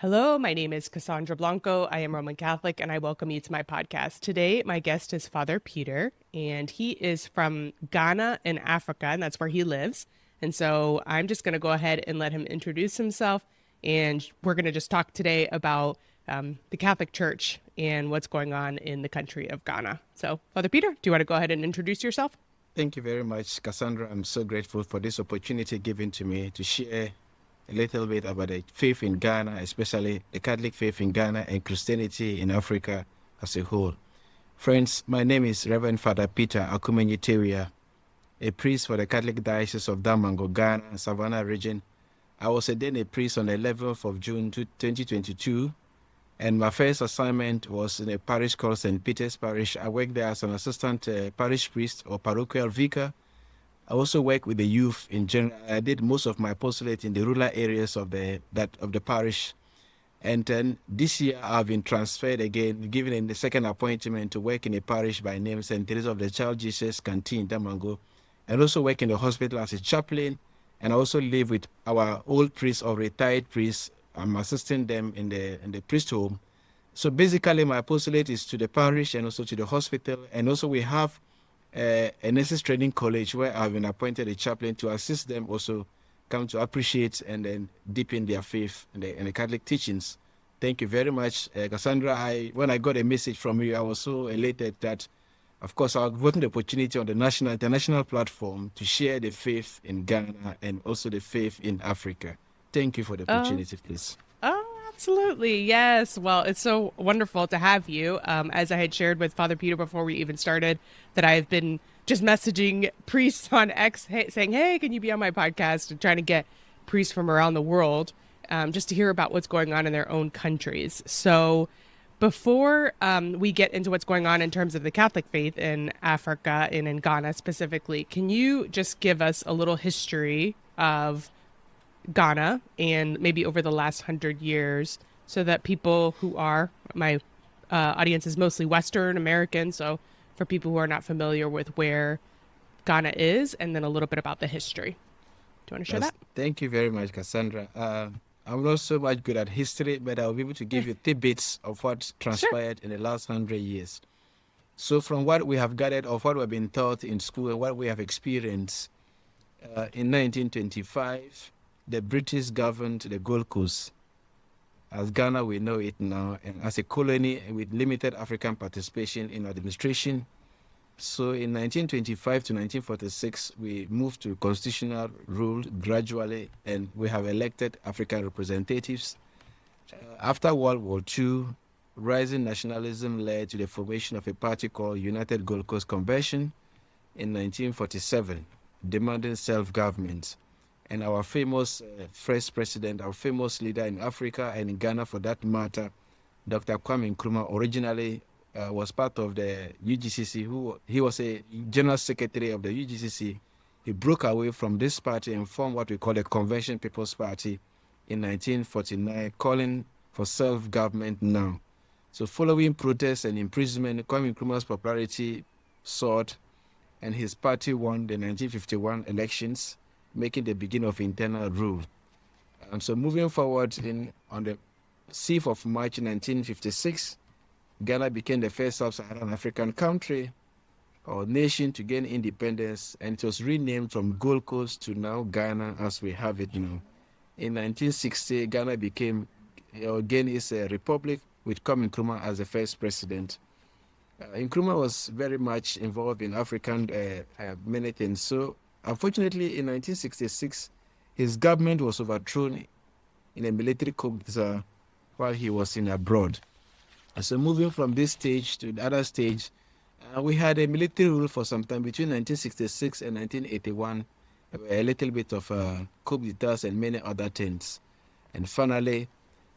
Hello, my name is Cassandra Blanco. I am Roman Catholic, and I welcome you to my podcast. Today, my guest is Father Peter, and he is from Ghana in Africa, and that's where he lives. And so I'm just going to go ahead and let him introduce himself, and we're going to just talk today about the Catholic Church and what's going on in the country of Ghana. So, Father Peter, do you want to go ahead and introduce yourself? Thank you very much, Cassandra. I'm so grateful for this opportunity given to me to share a little bit about the faith in Ghana, especially the Catholic faith in Ghana and Christianity in Africa as a whole. Friends, my name is Reverend Father Peter Akomanyi Tawiah, a priest for the Catholic Diocese of Damongo, Ghana, Savannah region. I was ordained a priest on the 11th of June 2022, and my first assignment was in a parish called St. Peter's Parish. I worked there as an assistant parish priest or parochial vicar. I also work with the youth in general. I did most of my apostolate in the rural areas of the parish. And then this year I've been transferred again, given in the second appointment to work in a parish by name St. Theresa of the Child Jesus Canteen Damongo, and also work in the hospital as a chaplain. And I also live with our old priests or retired priests. I'm assisting them in the priest home. So basically my apostolate is to the parish and also to the hospital. And also we have a nurses training college where I've been appointed a chaplain to assist them also come to appreciate and then deepen their faith in the Catholic teachings. Thank you very much, Cassandra. When I got a message from you, I was so elated that, of course, I've gotten the opportunity on the international platform to share the faith in Ghana and also the faith in Africa. Thank you for the Oh, opportunity, please. absolutely. Yes. Well, it's so wonderful to have you. As I had shared with Father Peter before we even started, that I've been just messaging priests on X saying, hey, can you be on my podcast? And trying to get priests from around the world just to hear about what's going on in their own countries. So before we get into what's going on in terms of the Catholic faith in Africa and in Ghana specifically, can you just give us a little history of Ghana and maybe over the last 100 years so that people who are my audience is mostly Western American. So for people who are not familiar with where Ghana is, and then a little bit about the history. Do you want to share that? Thank you very much, Cassandra. I'm not so much good at history, but I'll be able to give you tidbits of what Sure. transpired in the last 100 years. So from what we have gathered of what we've been taught in school and what we have experienced, in 1925, the British governed the Gold Coast. As Ghana, we know it now, and as a colony with limited African participation in administration. So in 1925 to 1946, we moved to constitutional rule gradually, and we have elected African representatives. After World War II, rising nationalism led to the formation of a party called United Gold Coast Convention in 1947, demanding self-government. And our famous first president, our famous leader in Africa and in Ghana for that matter, Dr. Kwame Nkrumah, originally was part of the UGCC. He was a general secretary of the UGCC. He broke away from this party and formed what we call the Convention People's Party in 1949, calling for self-government now. So following protests and imprisonment, Kwame Nkrumah's popularity soared, and his party won the 1951 elections, making the beginning of internal rule. So moving forward, on the 6th of March 1956, Ghana became the first sub-Saharan African country or nation to gain independence, and it was renamed from Gold Coast to now Ghana as we have it now. In 1960, Ghana became, again, is a republic with Kwame Nkrumah as the first president. Nkrumah was very much involved in African many things. So unfortunately, in 1966, his government was overthrown in a military coup while he was abroad. So moving from this stage to the other stage, we had a military rule for some time between 1966 and 1981, a little bit of coup d'etats and many other things. And finally,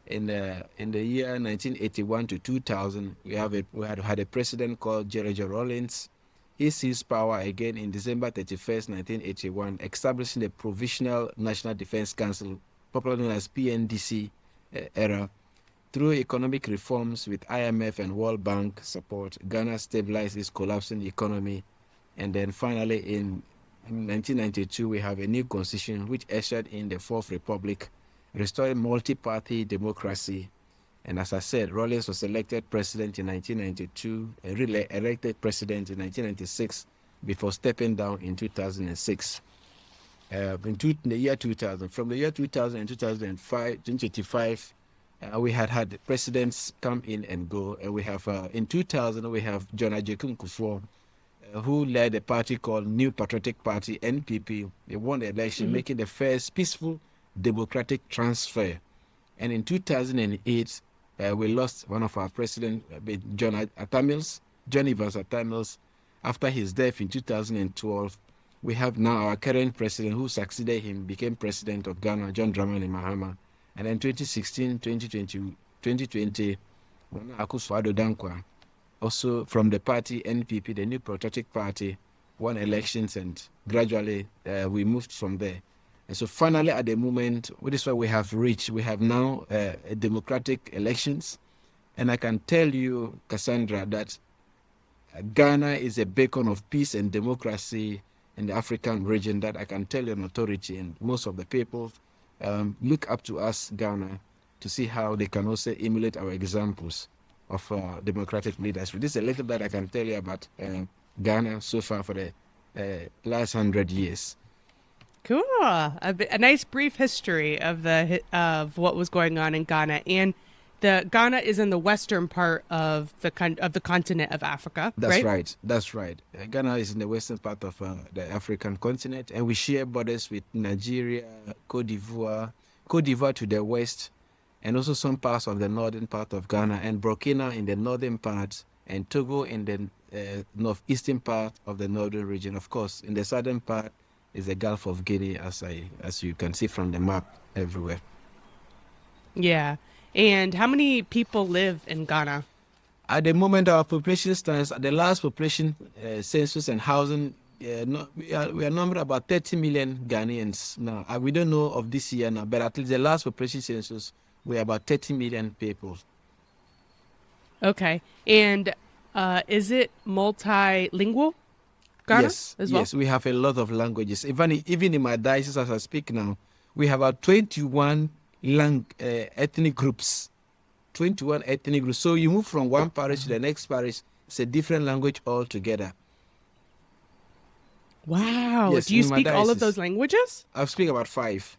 in the year 1981 to 2000, we had a president called Jerry Rawlings. He seized power again in December 31st, 1981, establishing the Provisional National Defense Council, popularly known as PNDC era. Through economic reforms with IMF and World Bank support, Ghana stabilized its collapsing economy. And then finally, in 1992, we have a new constitution which ushered in the Fourth Republic restoring multi-party democracy. And as I said, Rawlings was elected president in 1992, and re-elected president in 1996 before stepping down in 2006. In the year 2000, from the year 2000 and 2005, 2025, we had presidents come in and go. And we have, in 2000, we have John Ajekun Kufuor, who led a party called New Patriotic Party, NPP. They won the election, making the first peaceful democratic transfer. And in 2008, we lost one of our presidents, John Evans Atamils. After his death in 2012, we have now our current president who succeeded him, became president of Ghana, John Dramani Mahama. And then 2016, 2020, Akufo-Addo Dankwa, also from the party NPP, the New Patriotic Party, won elections, and gradually we moved from there. And so finally, at the moment, this is what we have reached. We have now democratic elections. And I can tell you, Cassandra, that Ghana is a beacon of peace and democracy in the African region, that I can tell you an authority. And most of the people look up to us, Ghana, to see how they can also emulate our examples of democratic leadership. This is a little that I can tell you about Ghana so far for the last 100 years. Cool. A nice brief history of what was going on in Ghana. And Ghana is in the western part of the continent of Africa. That's right. That's right. Ghana is in the western part of the African continent, and we share borders with Nigeria, Cote d'Ivoire to the west, and also some parts of the northern part of Ghana, and Burkina in the northern part, and Togo in the northeastern part of the northern region. Of course, in the southern part is the Gulf of Guinea, as you can see from the map everywhere. Yeah. And how many people live in Ghana? At the moment, our population stands at the last population census and housing. We are numbering about 30 million Ghanaians now. We don't know of this year now, but at least the last population census, we are about 30 million people. Okay. And is it multilingual, Ghana, Yes, as well? yes, we have a lot of languages. Even in my diocese, as I speak now, we have about 21 ethnic groups. 21 ethnic groups. So you move from one parish to the next parish, it's a different language altogether. Wow. Yes, Do you in my speak all of diocese. those languages? I speak about 5.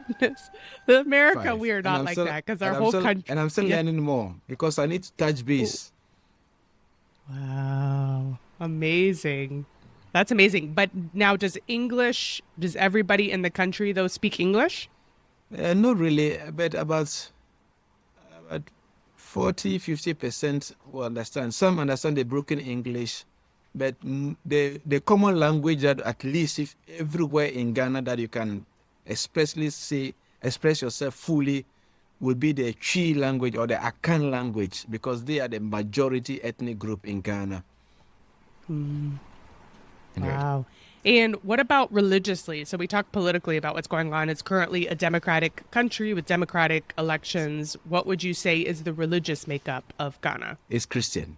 Goodness. In America, 5. we are And not I'm like still- that because and our I'm whole still- country. And I'm still Yeah. learning more because I need to touch base. Wow. Amazing. That's amazing. But now, does everybody in the country, though, speak English? Not really, but about 40-50% will understand. Some understand the broken English, but the common language that at least if everywhere in Ghana that you can express yourself fully would be the Chi language or the Akan language, because they are the majority ethnic group in Ghana. Wow. And what about religiously? So we talked politically about what's going on. It's currently a democratic country with democratic elections. What would you say is the religious makeup of Ghana? It's Christian.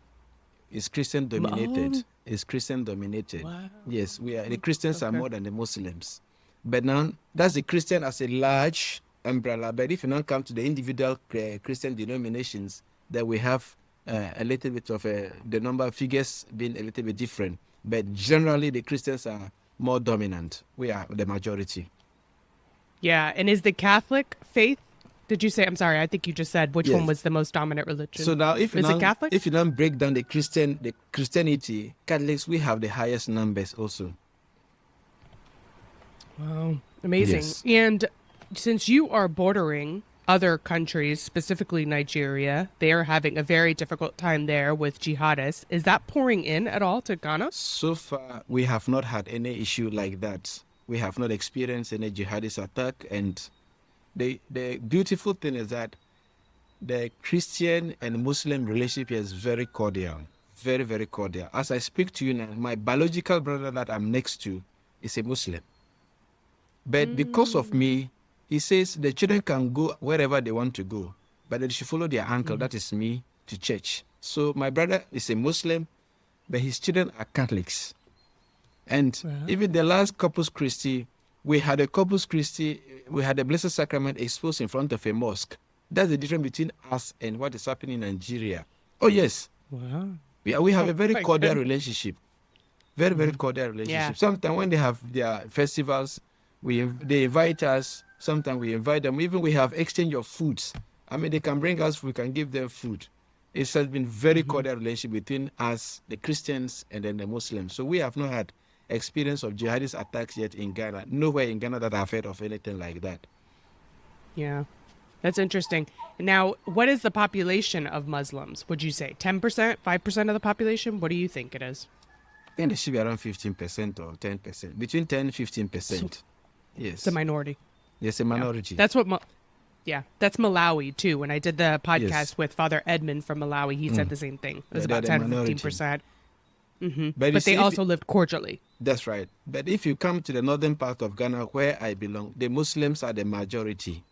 It's Christian dominated. Oh. It's Christian dominated. Wow. Yes, the Christians are Okay. more than the Muslims. But now that's the Christian as a large umbrella. But if you now come to the individual Christian denominations, that we have a little bit of the number of figures being a little bit different. But generally, the Christians are more dominant. We are the majority. Yeah. And is the Catholic faith, did you say, I'm sorry, I think you just said which Yes. one was the most dominant religion? So now, Is it Catholic? if you now break down the Christianity, Catholics, we have the highest numbers also. Wow. Amazing. Yes. And since you are bordering other countries, specifically Nigeria, they are having a very difficult time there with jihadists. Is that pouring in at all to Ghana? So far, we have not had any issue like that. We have not experienced any jihadist attack. And the beautiful thing is that the Christian and Muslim relationship is very cordial, very, very cordial. As I speak to you now, my biological brother that I'm next to is a Muslim. But because of me, he says the children can go wherever they want to go, but they should follow their uncle, that is me, to church. So my brother is a Muslim, but his children are Catholics. And Wow. even the last Corpus Christi, we had a Corpus Christi, we had the Blessed Sacrament exposed in front of a mosque. That's the difference between us and what is happening in Nigeria. Oh, yes. Wow. We have a very My cordial goodness. relationship. Very, very cordial relationship. Yeah. Sometimes when they have their festivals, they invite us. Sometimes we invite them. Even we have exchange of foods. I mean, they can bring us, we can give them food. It has been very cordial relationship between us, the Christians, and then the Muslims. So we have not had experience of jihadist attacks yet in Ghana. Nowhere in Ghana that I've heard of anything like that. Yeah. That's interesting. Now, what is the population of Muslims? Would you say 10%, 5% of the population? What do you think it is? I think there should be around 15% or 10%. Between 10 and 15%. Yes. It's a minority. Yes, a minority. That's what, that's Malawi too. When I did the podcast Yes. with Father Edmund from Malawi, he said the same thing. It was Yeah, about they're 10 the to minority. 15%. you But see, they also lived cordially. That's right. But if you come to the northern part of Ghana, where I belong, the Muslims are the majority.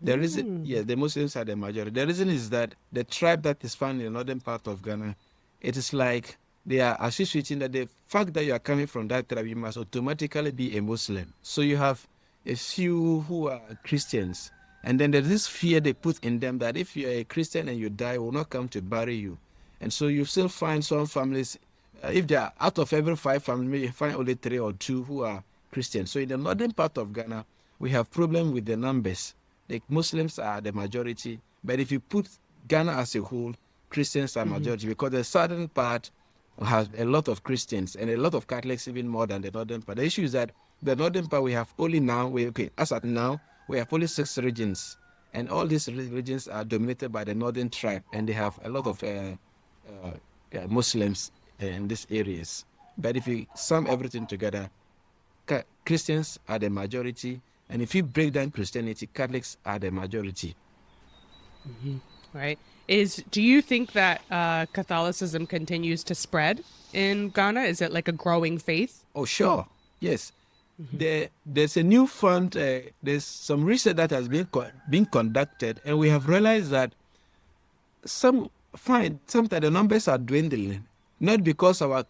The reason, yes, the Muslims are the majority. The reason is that the tribe that is found in the northern part of Ghana, it is like they are associating that the fact that you are coming from that tribe, you must automatically be a Muslim. So you have a few who are Christians, and then there's this fear they put in them that if you are a Christian and you die, we will not come to bury you. And so you still find some families, if they are out of every 5 families, you find only 3 or 2 who are Christians. So in the northern part of Ghana, we have problem with the numbers. The Muslims are the majority, but if you put Ghana as a whole, Christians are majority, because the southern part has a lot of Christians and a lot of Catholics, even more than the northern part. The issue is that the northern part, we have only now, as at now, we have only 6 regions, and all these regions are dominated by the northern tribe, and they have a lot of Muslims in these areas. But if you sum everything together, Christians are the majority, and if you break down Christianity, Catholics are the majority. Right. Do you think that Catholicism continues to spread in Ghana? Is it like a growing faith? Oh, sure. Yes. There's a new fund, there's some research that has been conducted, and we have realized that sometimes the numbers are dwindling, not because our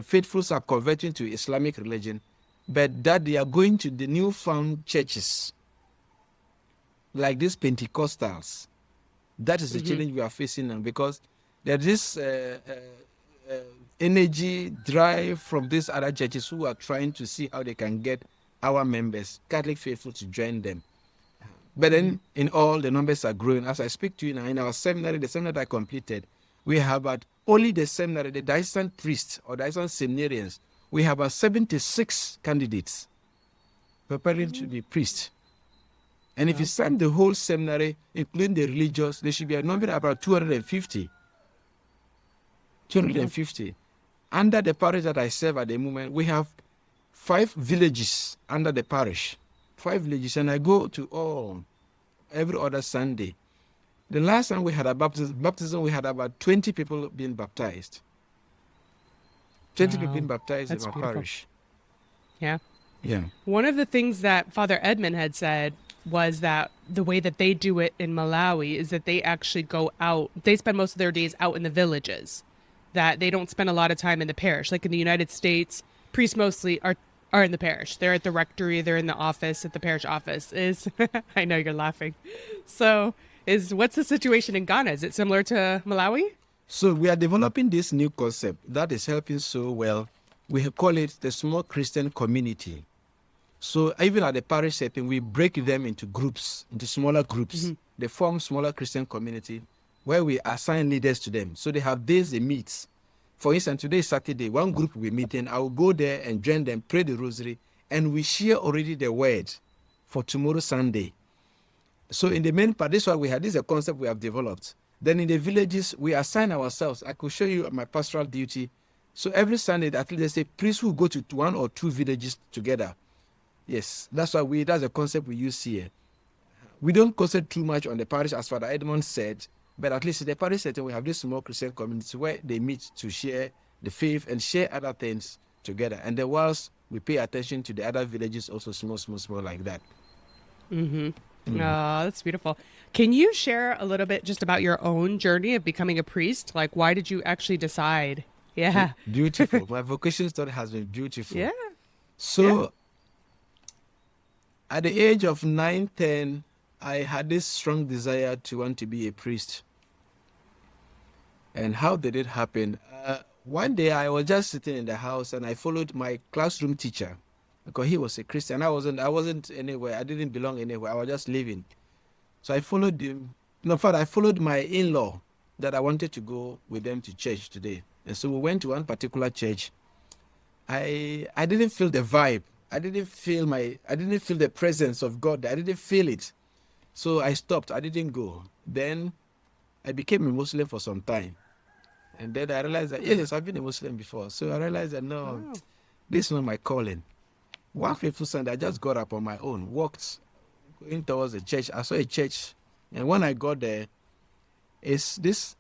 faithfuls are converting to Islamic religion, but that they are going to the new found churches, like these Pentecostals. That is the challenge we are facing now, because there's this energy drive from these other churches who are trying to see how they can get our members, Catholic faithful, to join them. But then in all, the numbers are growing. As I speak to you now, in our seminary, the seminary that I completed, we have only the seminary, the Daishan priests or Daishan seminarians, we have 76 candidates preparing to be priests. And if you sum the whole seminary, including the religious, there should be a number of about 250. 250. Under the parish that I serve at the moment, we have 5 villages under the parish. 5 villages, and I go to every other Sunday. The last time we had a baptism, we had about 20 people being baptized. 20 people being baptized That's in our beautiful. parish. Yeah. Yeah. One of the things that Father Edmund had said was that the way that they do it in Malawi is that they actually go out. They spend most of their days out in the villages, that they don't spend a lot of time in the parish. Like in the United States, priests mostly are in the parish. They're at the rectory. They're in the office, at the parish office. I know you're laughing. So what's the situation in Ghana? Is it similar to Malawi? So we are developing this new concept that is helping so well. We call it the small Christian community. So even at the parish setting, we break them into groups, into smaller groups. They form smaller Christian community where we assign leaders to them. So they have days they meet. For instance, today is Saturday, one group will meet, and I will go there and join them, pray the rosary, and we share already the word for tomorrow Sunday. So in the main part, this is what we had. This is a concept we have developed. Then in the villages, we assign ourselves. I could show you my pastoral duty. So every Sunday, at least there's a priest who go to 1 or 2 villages together. Yes, that's a concept we use here. We don't concentrate too much on the parish, as Father Edmund said, but at least in the parish setting, we have this small Christian community where they meet to share the faith and share other things together. And then whilst we pay attention to the other villages, also small like that. Oh, that's beautiful. Can you share a little bit just about your own journey of becoming a priest? Like, why did you actually decide? Yeah. Beautiful. My vocation story has been beautiful. Yeah. So At the age of 9, 10, I had this strong desire to want to be a priest. And how did it happen? One day I was just sitting in the house and I followed my classroom teacher because he was a Christian. I wasn't anywhere. I didn't belong anywhere. I was just living. So I followed him. No, in fact, I followed my in-law that I wanted to go with them to church today. And so we went to one particular church. I didn't feel the vibe. I didn't feel the presence of God. I didn't feel it. So I stopped. I didn't go. Then I became a Muslim for some time. And then I realized that, yes, I've been a Muslim before. So I realized that, no, this is not my calling. One fateful Sunday, I just got up on my own, walked going towards the church. I saw a church. And when I got there, it's this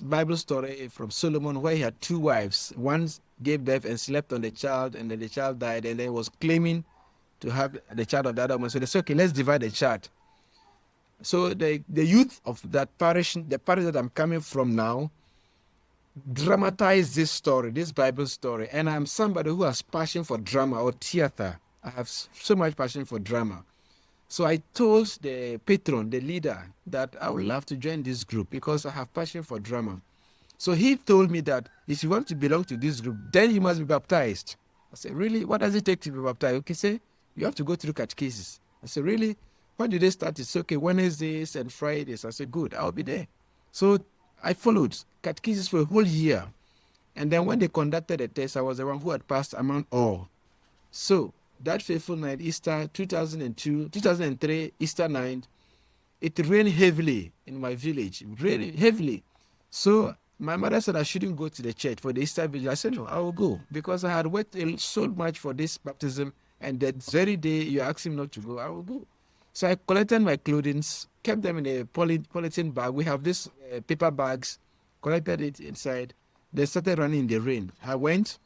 Bible story from Solomon where he had 2 wives. One gave birth and slept on the child, and then the child died, and then was claiming to have the child of the other woman. So they said, okay, let's divide the child. So the youth of that parish, the parish that I'm coming from now, dramatized this story, this Bible story. And I'm somebody who has passion for drama or theater. I have so much passion for drama. So I told the patron, the leader, that I would love to join this group because I have passion for drama. So he told me that if you want to belong to this group, then you must be baptized. I said, really? What does it take to be baptized? Okay, say, you have to go through catechesis. I said, really? When did they start? It's okay, Wednesdays and Fridays. I said, good, I'll be there. So I followed catechesis for a whole year. And then when they conducted the test, I was the one who had passed among all. So that fateful night, Easter 2003, Easter night, it rained heavily in my village, really heavily. So my mother said I shouldn't go to the church for the Easter vigil. I said, no, I will go because I had worked so much for this baptism. And that very day you asked him not to go, I will go. So I collected my clothing, kept them in a polythene bag. We have these paper bags, collected it inside. They started running in the rain. I went.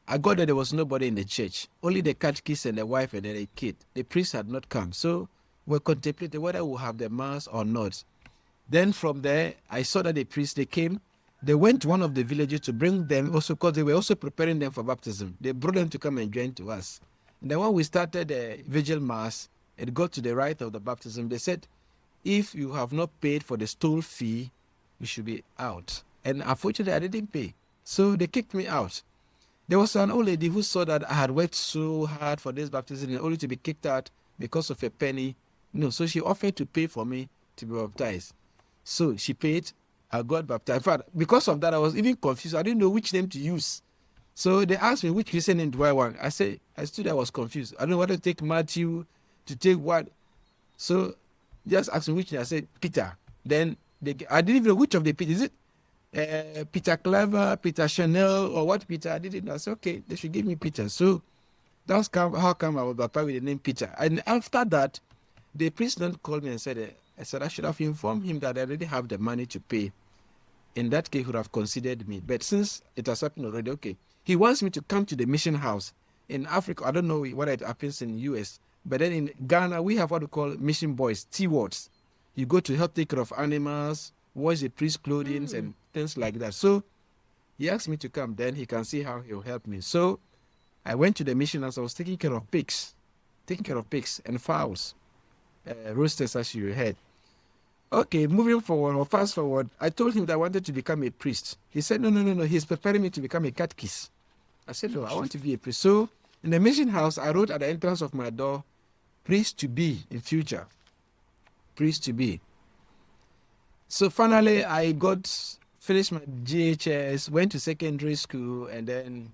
I got there was nobody in the church, only the catechist and the wife and then a kid. The priest had not come. So we contemplated whether we'll have the mass or not. Then from there, I saw that the priests, they came. They went to one of the villages to bring them also because they were also preparing them for baptism. They brought them to come and join to us. And then when we started the vigil mass, it got to the rite of the baptism. They said, if you have not paid for the stole fee, you should be out. And unfortunately, I didn't pay. So they kicked me out. There was an old lady who saw that I had worked so hard for this baptism and only to be kicked out because of a penny. No, so she offered to pay for me to be baptized. So she paid, I got baptized. In fact, because of that, I was even confused. I didn't know which name to use. So they asked me, which Christian name do I want? I was confused. I don't know whether to take Matthew, to take what. So just asked me which name. I said, Peter. Then I didn't even know which of the Peter. Is it Peter Clever, Peter Chanel, or what Peter? I didn't know. I said, okay, they should give me Peter. So that's how come I was baptized with the name Peter. And after that, the priest then called me and said, I should have informed him that I already have the money to pay. In that case, he would have considered me. But since it has happened already, okay. He wants me to come to the mission house in Africa. I don't know what it happens in the US. But then in Ghana, we have what we call mission boys, T-wards. You go to help take care of animals, wash the priest's clothing and things like that. So he asked me to come. Then he can see how he'll help me. So I went to the mission house. I was taking care of pigs and fowls, roosters, as you heard. Okay, moving forward or fast forward, I told him that I wanted to become a priest. He said, no, he's preparing me to become a catechist. I said, no, I want to be a priest. So in the mission house, I wrote at the entrance of my door, priest to be in future. Priest to be. So finally, I finished my GHS, went to secondary school, and then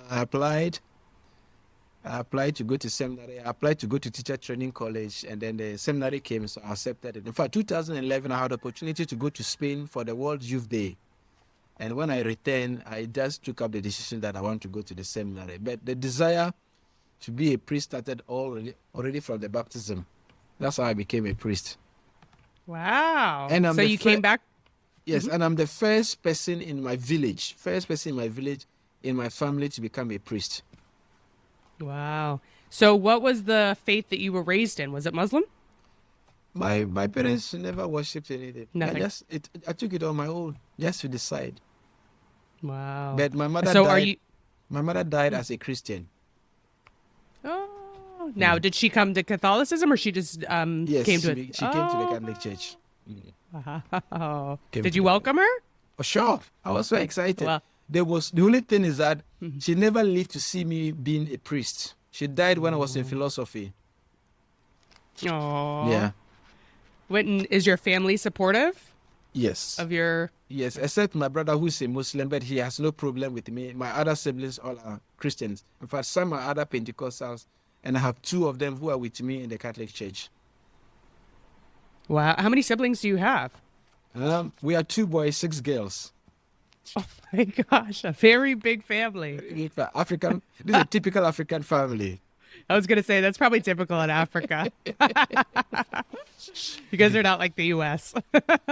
I applied. I applied to go to seminary. I applied to go to teacher training college, and then the seminary came, so I accepted it. In fact, 2011, I had the opportunity to go to Spain for the World Youth Day. And when I returned, I just took up the decision that I want to go to the seminary. But the desire to be a priest started already from the baptism. That's how I became a priest. Wow. And so you came back? Yes, and I'm the first person in my village, in my family to become a priest. Wow. So what was the faith that you were raised in? Was it Muslim? My parents never worshipped anything. Nothing. I took it on my own just to decide. Wow. But my mother so died. are you My mother died as a Christian. Oh. Now, did she come to Catholicism, or she just Yes, came to it? she came to the Catholic Church. Oh, Came did to you the welcome her? Oh, sure. I was so excited. Well, The only thing is that she never lived to see me being a priest. She died when I was in philosophy. oh, Yeah. Witten, is your family supportive Yes. of your? Yes, except my brother who's a Muslim, but he has no problem with me. My other siblings all are Christians. In fact, some are other Pentecostals, and I have two of them who are with me in the Catholic Church. Wow, how many siblings do you have? We are 2 boys, 6 girls. Oh my gosh, a very big family. It's a African. This is a typical African family. I was gonna say that's probably typical in Africa. You guys are not like the U.S.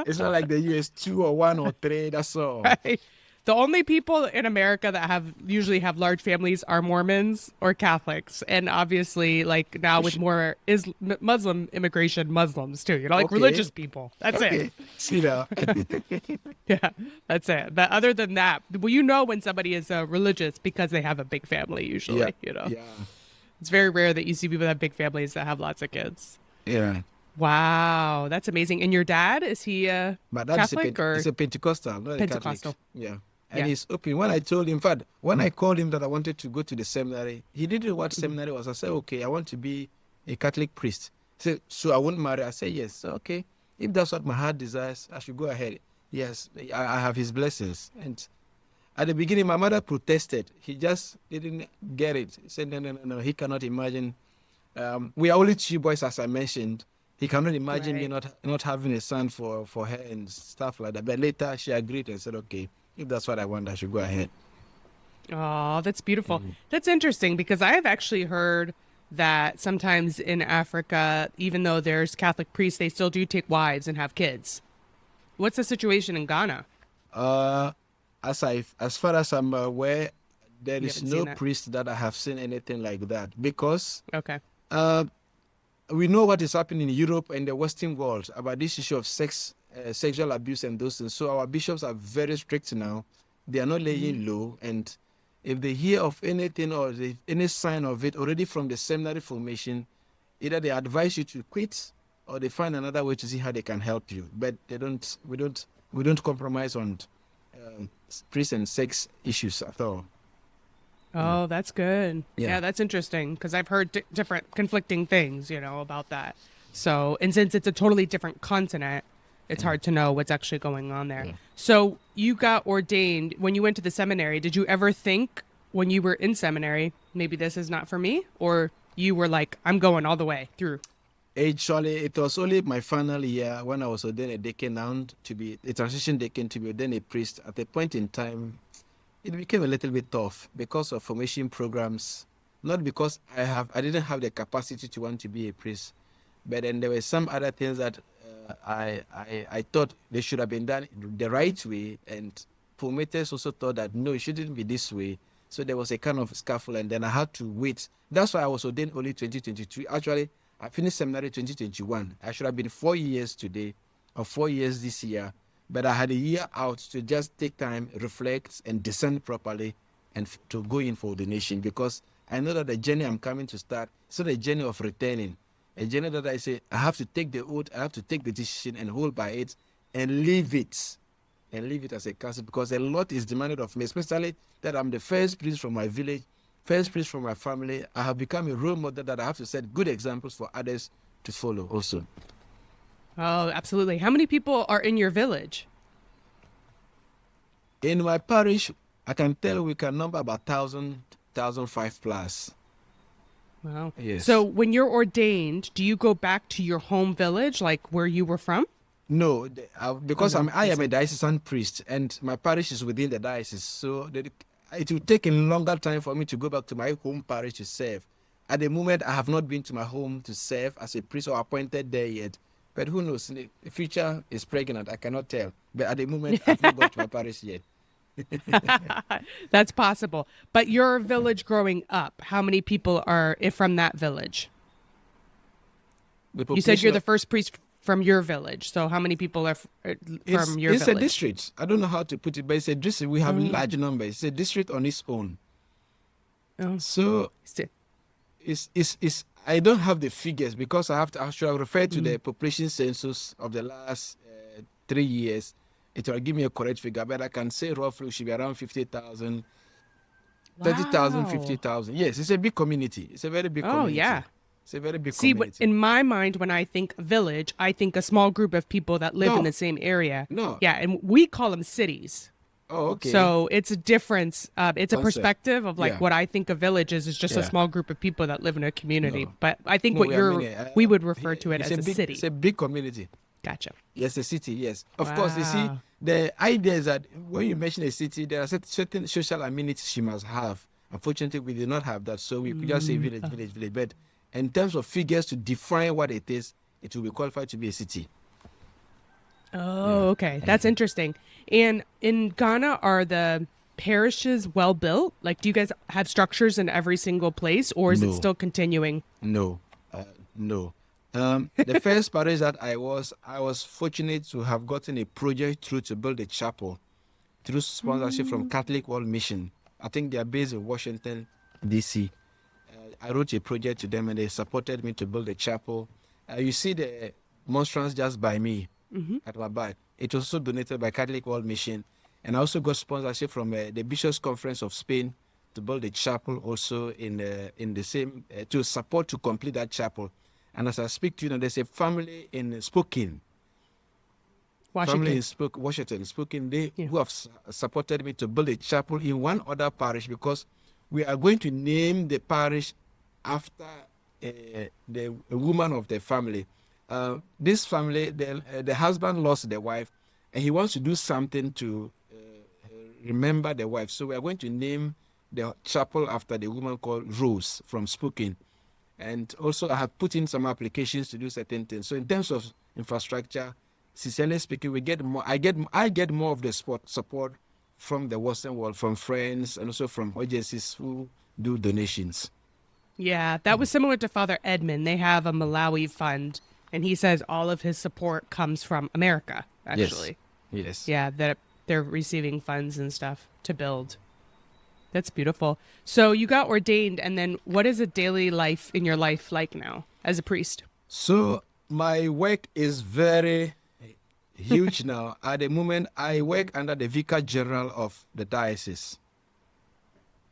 It's not like the US 2 or 1 or 3. That's all. Right? The only people in America that usually have large families are Mormons or Catholics, and obviously, like now with more Muslim immigration, Muslims too. You know, like Okay. religious people. That's Okay. it. See now. Yeah, that's it. But other than that, well, you know when somebody is religious because they have a big family. Usually, Yeah. you know, Yeah. it's very rare that you see people that have big families that have lots of kids. Yeah. Wow, that's amazing. And your dad, is he But that's Catholic or it's a Pentecostal, not Pentecostal? a Catholic. Yeah. And Yeah. he's open. When I told him, in fact, when I called him that I wanted to go to the seminary, he didn't know what seminary was. I said, okay, I want to be a Catholic priest. He said, so I won't marry. I said, yes. So, okay. If that's what my heart desires, I should go ahead. Yes, I have his blessings. And at the beginning, my mother protested. He just didn't get it. He said, no. He cannot imagine. We are only 2 boys, as I mentioned. He cannot imagine me not having a son for her and stuff like that. But later, she agreed and said, okay, if that's what I want, I should go ahead. Oh, that's beautiful. That's interesting because I have actually heard that sometimes in Africa, even though there's Catholic priests, they still do take wives and have kids. What's the situation in Ghana? As far as I'm aware, there You is haven't no seen that? priest that I have seen anything like that, because Okay. we know what is happening in Europe and the Western world about this issue of sexual abuse and those things. So our bishops are very strict now. They are not laying low, and if they hear of anything or any sign of it already from the seminary formation, either they advise you to quit or they find another way to see how they can help you. But they don't. We don't compromise on priest and sex issues at all. Oh, that's good. Yeah. Yeah, that's interesting because I've heard different conflicting things, you know, about that. So, and since it's a totally different continent, it's hard to know what's actually going on there. Yeah. So, you got ordained when you went to the seminary. Did you ever think when you were in seminary, maybe this is not for me? Or you were like, I'm going all the way through? Actually, it was only my final year when I was ordained a deacon, now to be a transition deacon, to be ordained a priest. At a point in time, it became a little bit tough because of formation programs, not because I didn't have the capacity to want to be a priest, but then there were some other things that I thought they should have been done the right way, and formators also thought that no, it shouldn't be this way. So there was a kind of scuffle, and then I had to wait. That's why I was ordained only 2022. Actually, I finished seminary 2021. I should have been 4 years today, or 4 years this year, but I had a year out to just take time, reflect, and discern properly, and to go in for ordination, because I know that the journey I'm coming to start is not a journey of returning, a journey that I say I have to take the oath, I have to take the decision and hold by it and leave it as a council, because a lot is demanded of me, especially that I'm the first priest from my village, first priest from my family. I have become a role model that I have to set good examples for others to follow also. Oh, absolutely. How many people are in your village? In my parish, I can tell we can number about 1,000, 1,005 plus. Wow. Yes. So when you're ordained, do you go back to your home village, like where you were from? No, because Oh, no. I am a diocesan priest and my parish is within the diocese. So it will take a longer time for me to go back to my home parish to serve. At the moment, I have not been to my home to serve as a priest or appointed there yet. But who knows? The future is pregnant. I cannot tell. But at the moment, I've not got to my parish yet. That's possible. But your village growing up, how many people are from that village? You said you're the first priest from your village. So how many people are from your It's village? a district. I don't know how to put it, but it's a district. We have large numbers. It's a district on its own. Oh. So it's I don't have the figures because I have to actually refer to the population census of the last 3 years. It will give me a correct figure, but I can say roughly it should be around 50,000, 30,000, Wow. 50,000. Yes, it's a big community. It's a very big Oh, community. yeah. It's a very big See, community. in my mind, when I think village, I think a small group of people that live in No. the same area. No. Yeah, and we call them cities. Oh, okay. So it's a difference. It's a Concept. perspective of like Yeah. what I think of villages is just a Yeah. small group of people that live in a community. No. But I think No, what we would refer to it it's as a big, city. It's a big community. Gotcha. Yes, a city, yes. Of course, you see, Wow. the idea is that when you mention a city, there are certain social amenities she must have. Unfortunately, we do not have that, so we could just say village, village, village. But in terms of figures to define what it is, it will be qualified to be a city. Oh, okay. That's interesting. And in Ghana, are the parishes well built? Like, do you guys have structures in every single place, or is it No. still continuing? No, no. The first parish that I was fortunate to have gotten a project through to build a chapel through sponsorship from Catholic World Mission. I think they are based in Washington, D.C. I wrote a project to them and they supported me to build a chapel. You see the monstrance just by me at my back. It was also donated by Catholic World Mission. And I also got sponsorship from the Bishops' Conference of Spain to build a chapel also in the same, to support to complete that chapel. And as I speak to you now, there's a family in Spokane. Family in Washington, Spokane, who have supported me to build a chapel in one other parish because we are going to name the parish after the woman of the family. This family, the husband lost the wife, and he wants to do something to remember the wife. So we are going to name the chapel after the woman called Rose from Spokane. And also I have put in some applications to do certain things. So in terms of infrastructure, sincerely speaking, we get more. I get more of the support from the Western world, from friends, and also from agencies who do donations. Yeah, that was similar to Father Edmund. They have a Malawi fund, and he says all of his support comes from America, actually. Yes. Yeah, that they're receiving funds and stuff to build. That's beautiful. So you got ordained, and then what is a daily life in your life like now as a priest? So my work is very huge now. At the moment, I work under the Vicar General of the Diocese.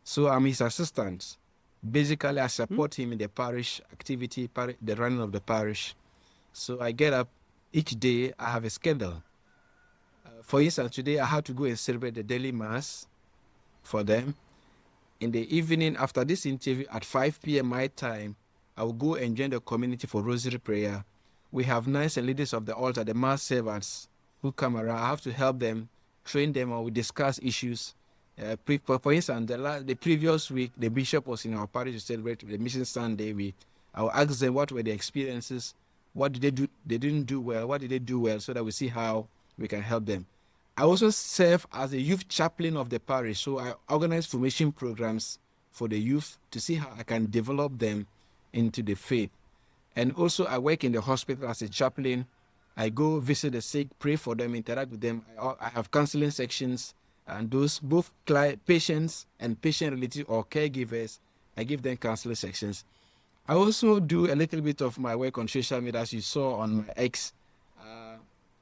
So I'm his assistant. Basically, I support him in the parish activity, the running of the parish. So I get up each day, I have a schedule. For instance, today I have to go and celebrate the daily mass for them. In the evening, after this interview at 5 p.m. my time, I will go and join the community for Rosary prayer. We have nuns and leaders of the altar, the mass servants who come around. I have to help them, train them, or we discuss issues. For instance, the previous week, the bishop was in our parish to celebrate the Mission Sunday week. I will ask them what were the experiences, what did they do, they didn't do well, what did they do well, so that we see how we can help them. I also serve as a youth chaplain of the parish, so I organize formation programs for the youth to see how I can develop them into the faith. And also I work in the hospital as a chaplain. I go visit the sick, pray for them, interact with them. I have counseling sections, and those both patients and patient-related or caregivers, I give them counseling sections. I also do a little bit of my work on social media, as you saw on my X.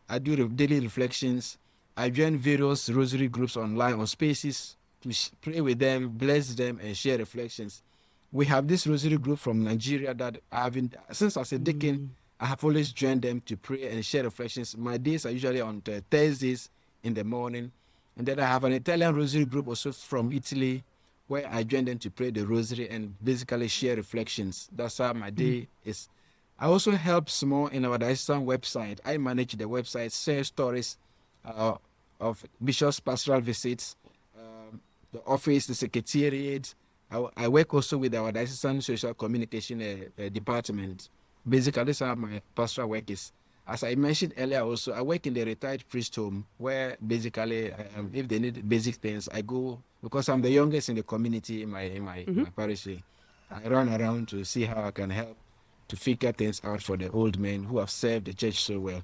I do daily reflections. I join various rosary groups online on Spaces to pray with them, bless them, and share reflections. We have this rosary group from Nigeria that I have been, since I was a deacon, I have always joined them to pray and share reflections. My days are usually on Thursdays in the morning. And then I have an Italian rosary group also from Italy, where I join them to pray the rosary and basically share reflections. That's how my day is. I also help small in our diocesan website. I manage the website, share stories of bishops' pastoral visits, the office, the secretariat. I work also with our diocesan social communication department. Basically, this is how my pastoral work is. As I mentioned earlier also, I work in the retired priest home where basically if they need basic things, I go, because I'm the youngest in the community in my parish. I run around to see how I can help to figure things out for the old men who have served the church so well.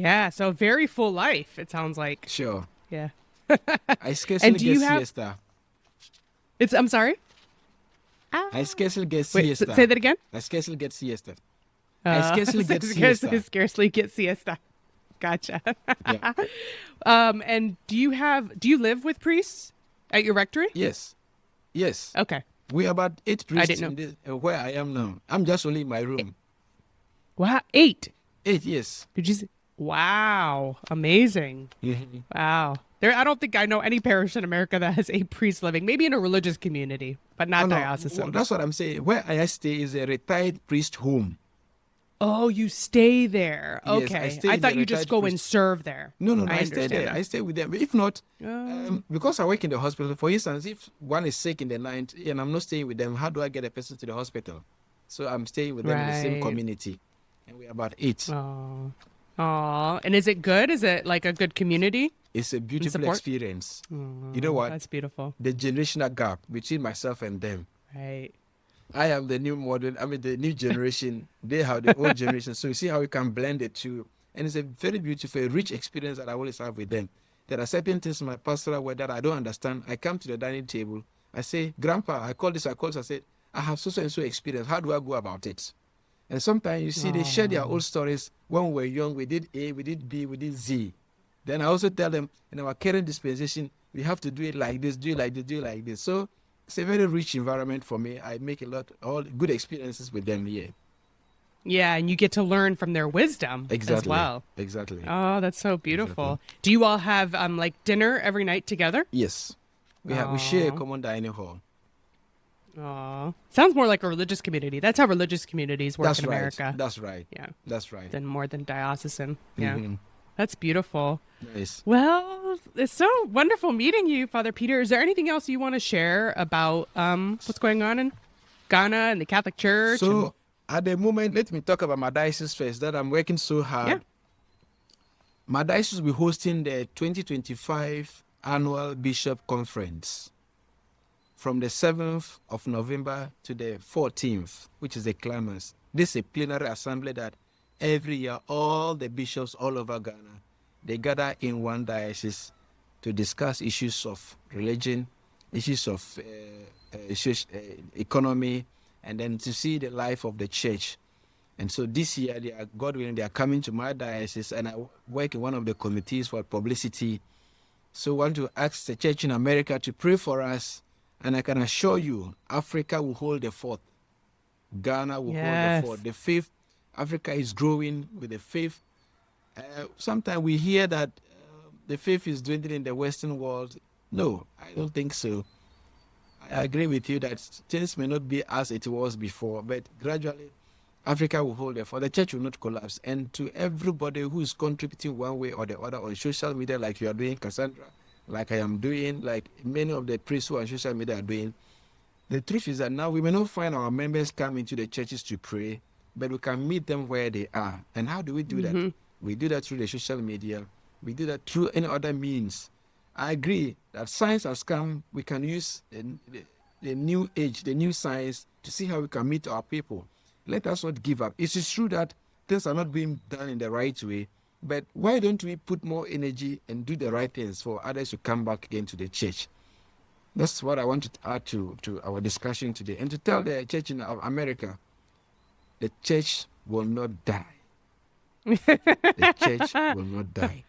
Yeah, so a very full life, it sounds like. Sure. Yeah. I And scarcely do get you have siesta. I'm sorry? I Ah. scarcely get Wait, say siesta. that again? I scarcely get siesta. I scarcely get Scarcely, siesta. scarcely get siesta. Gotcha. Yeah. And do you live with priests at your rectory? Yes. Yes. Okay. We are about 8 I priests didn't know. in this where I am now. I'm just only in my Eh, room. Wow, 8. 8, yes. Did you say? Wow, amazing. Mhm. Wow. There, I don't think I know any parish in America that has 8 priests living. Maybe in a religious community, but Oh not no, diocesan. that's what I'm saying. Where I stay is a retired priest home. Oh, you stay there. Yes, I Okay. stay I in the thought you just retired go and priest. serve there. No, no, no. I I stay understand there. now. I stay with them. If not, Oh, because I work in the hospital, for instance, if one is sick in the night and I'm not staying with them, how do I get a person to the hospital? So I'm staying with them in the same right. community, and we're about 8. Oh. Oh. And is it good? Is it like a good community It's a and beautiful support? experience. You know Oh, what? that's beautiful. The generational gap between myself and them. Right. I am the new modern, I mean, the new generation. They have the old generation. So you see how we can blend the two. And it's a very beautiful, rich experience that I always have with them. There are certain things in my pastoral work that I don't understand. I come to the dining table. I say, Grandpa, I call this, I call this. I say, I have so and so experience. How do I go about it? And sometimes you see they share their Oh. old stories. When we were young, we did A, we did B, we did Z. Then I also tell them, in our current dispensation, we have to do it like this, do it like this, do it like this. So it's a very rich environment for me. I make a lot, all good experiences with them here. Yeah, and you get to learn from their wisdom as Exactly. well. Exactly. Oh, that's so Exactly. beautiful. Do you all have like dinner every night together? Yes. We share a Oh. common dining hall. Oh. Sounds more like a religious community. That's how religious communities work That's in right. America. That's right. Yeah. That's right. Than more than diocesan. Yeah. Mhm. That's beautiful. Nice. Well, it's so wonderful meeting you, Father Peter. Is there anything else you want to share about what's going on in Ghana and the Catholic Church? And So at the moment, let me talk about my diocese first. That I'm working so yeah. hard. My diocese will be hosting the 2025 annual bishop conference from the 7th of November to the 14th, which is the climax. This is a plenary assembly that every year all the bishops all over Ghana, they gather in one diocese to discuss issues of religion, issues of economy, and then to see the life of the church. And so this year, God willing, they are coming to my diocese, and I work in one of the committees for publicity. So I want to ask the church in America to pray for us, and I can assure you, Africa will hold the fourth. Ghana will hold the Yes. fourth. The fifth, Africa is growing with the fifth. Sometimes we hear that the faith is dwindling in the Western world. No, I don't think so. I agree with you that things may not be as it was before, but gradually Africa will hold it, for the church will not collapse. And to everybody who is contributing one way or the other on social media, like you are doing, Cassandra, like I am doing, like many of the priests who are on social media are doing, the truth is that now we may not find our members come into the churches to pray, but we can meet them where they are. And how do we do that? Mm-hmm. We do that through the social media. We do that through any other means. I agree that science has come. We can use the new age, the new science, to see how we can meet our people. Let us not give up. It is true that things are not being done in the right way, but why don't we put more energy and do the right things for others to come back again to the church? That's what I want to add to our discussion today. And to tell the church in America, the church will not die. The church will not die.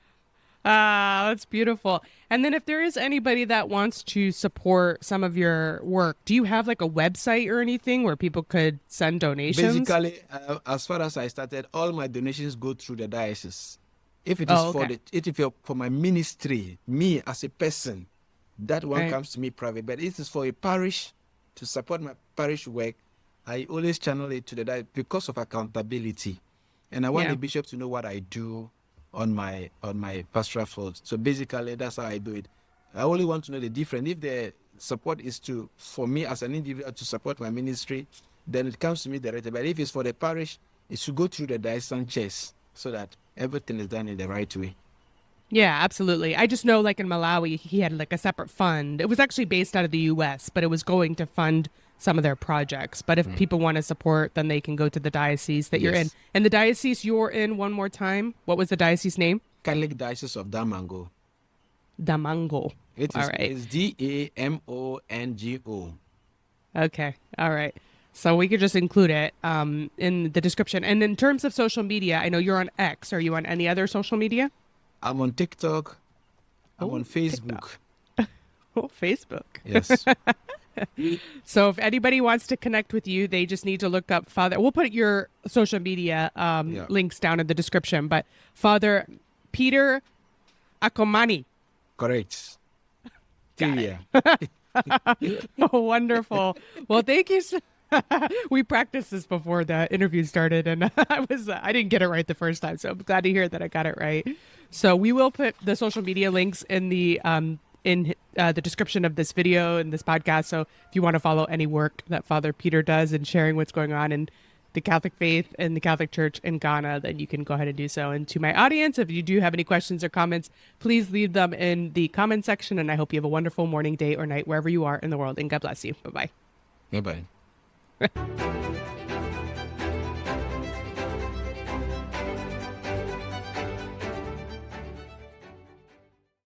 Ah, that's beautiful. And then if there is anybody that wants to support some of your work, do you have like a website or anything where people could send donations? Basically, as far as I started, all my donations go through the diocese. If it is Oh, for okay. for my ministry, me as a person, that one Right. comes to me private. But if it's for a parish to support my parish work, I always channel it to the diocese because of accountability, and I want Yeah. the bishop to know what I do on my pastoral field. So basically, that's how I do it. I only want to know the difference. If the support is for me as an individual to support my ministry, then it comes to me directly. But if it's for the parish, it should go through the diocesan church so that everything is done in the right way. Yeah, absolutely. I just know like in Malawi, he had like a separate fund. It was actually based out of the US, but it was going to fund some of their projects. But if people want to support, then they can go to the diocese that you're in. Yes. And the diocese you're in, one more time, what was the diocese name? Catholic Diocese of Damongo. Damongo. It is All right. it's Damongo. Okay. All right. So we could just include it in the description. And in terms of social media, I know you're on X. Are you on any other social media? I'm on TikTok. I'm Oh, on Facebook. Oh, Facebook. Yes. So if anybody wants to connect with you, they just need to look up Father. We'll put your social media links down in the description. But Father Peter Akomanyi. Correct. Got it. Yeah. Oh, wonderful. Well, thank you. We practiced this before the interview started, and I didn't get it right the first time, so I'm glad to hear that I got it right. So we will put the social media links in the description of this video and this podcast. So if you want to follow any work that Father Peter does in sharing what's going on in the Catholic faith and the Catholic Church in Ghana, then you can go ahead and do so. And to my audience, if you do have any questions or comments, please leave them in the comment section. And I hope you have a wonderful morning, day, or night, wherever you are in the world. And God bless you. Bye-bye. Bye-bye.